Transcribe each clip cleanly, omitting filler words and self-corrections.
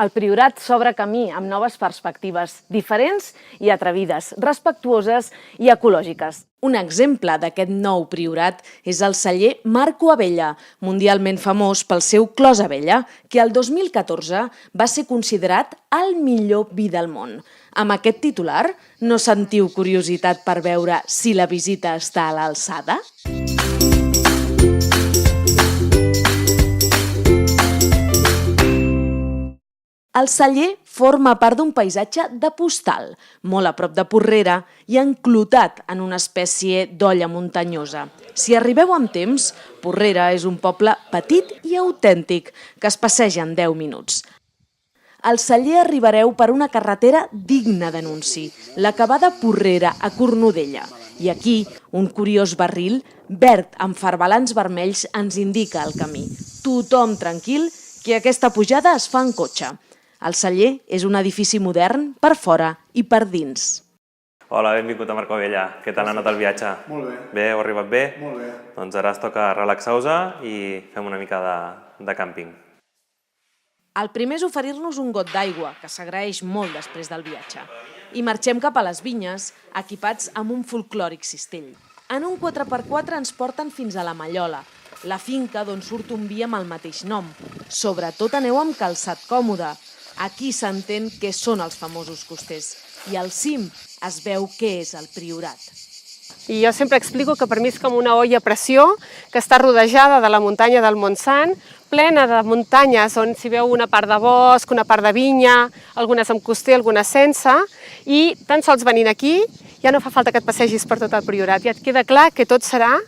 El Priorat s'obre camí amb noves perspectives, diferents i atrevides, respectuoses i ecològiques. Un exemple d'aquest nou Priorat és el celler Marco Abella, mundialment famós pel seu clos Abella, que el 2014 va ser considerat el millor vi del món. Amb aquest titular, no sentiu curiositat per veure si la visita està a l'alçada? El celler forma part d'un paisatge de postal, molt a prop de Porrera i enclotat en una espècie d'olla muntanyosa. Si arribeu amb temps, Porrera és un poble petit i autèntic que es passeja en 10 minuts. Al celler arribareu per una carretera digna d'anunci, la que va de Porrera a Cornudella. I aquí, un curiós barril verd amb farbalans vermells ens indica el camí. Tothom tranquil, que aquesta pujada es fa en cotxe. El celler és un edifici modern per fora i per dins. Hola, benvingut a Marco Abella. Què tal ha anat el viatge? Molt bé. Bé, heu arribat bé? Molt bé. Doncs ara es toca relaxar-vos i fem una mica de càmping. El primer és oferir-nos un got d'aigua, que s'agraeix molt després del viatge. I marxem cap a les vinyes, equipats amb un folclòric cistell. En un 4x4 ens porten fins a la Mallola, la finca d'on surt un vi amb el mateix nom. Sobretot aneu amb calçat còmode. Aquí s'entén què són els famosos costers i al cim es veu què és el Priorat. I jo sempre explico que per mi és com una olla a pressió que està rodejada de la muntanya del Montsant, plena de muntanyes on s'hi veu una part de bosc, una part de vinya, algunes amb coster, algunes sense, i tan sols venint aquí ja no fa falta que et passegis per tot el Priorat, ja et queda clar que tot serà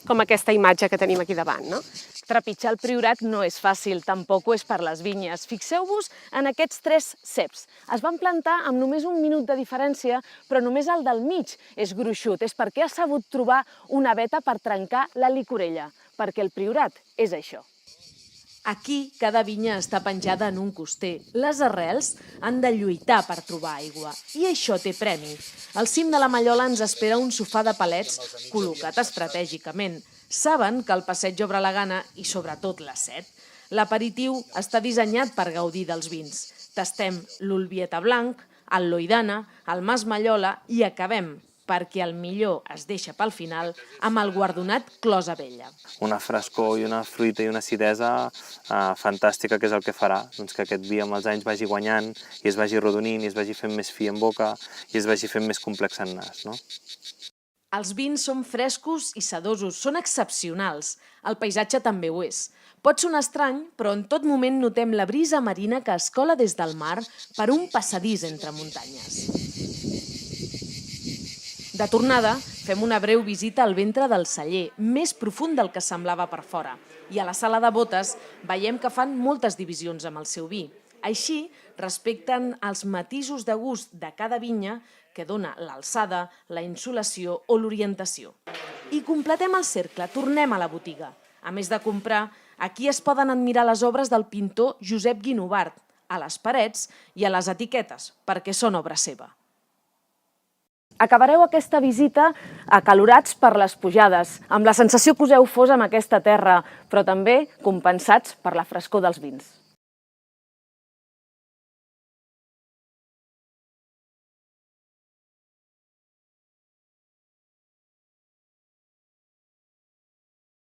com aquesta imatge que tenim aquí davant, no? Trepitjar el Priorat no és fàcil, tampoc ho és per les vinyes. Fixeu-vos en aquests 3 ceps. Es van plantar amb només un minut de diferència, però només el del mig és gruixut. És perquè ha sabut trobar una veta per trencar la licorella, perquè el Priorat és això. Aquí, cada vinya està penjada en un coster. Les arrels han de lluitar per trobar aigua, i això té premi. Al cim de la Mallola ens espera un sofà de palets col·locat estratègicament. Saben que el passeig obre la gana i, sobretot, la set. L'aperitiu està dissenyat per gaudir dels vins. Tastem l'Olvieta Blanc, el Loidana, el Mas Mallola i acabem, perquè el millor es deixa pel final, amb el guardonat Clos Abella. Una frescor i una fruita i una acidesa fantàstica, que és el que farà que aquest vi amb els anys vagi guanyant i es vagi rodonint i es vagi fent més fi en boca i es vagi fent més complex en nas, no? Els vins són frescos i sedosos, són excepcionals. El paisatge també ho és. Pot sonar estrany, però en tot moment notem la brisa marina que es cola des del mar per un passadís entre muntanyes. De tornada, fem una breu visita al ventre del celler, més profund del que semblava per fora. I a la sala de botes veiem que fan moltes divisions amb el seu vi. Així, respecten els matisos de gust de cada vinya que dona l'alçada, la insolació o l'orientació. I completem el cercle, tornem a la botiga. A més de comprar, aquí es poden admirar les obres del pintor Josep Guinovart, a les parets i a les etiquetes, perquè són obra seva. Acabareu aquesta visita acalorats per les pujades, amb la sensació que us heu fos amb aquesta terra, però també compensats per la frescor dels vins.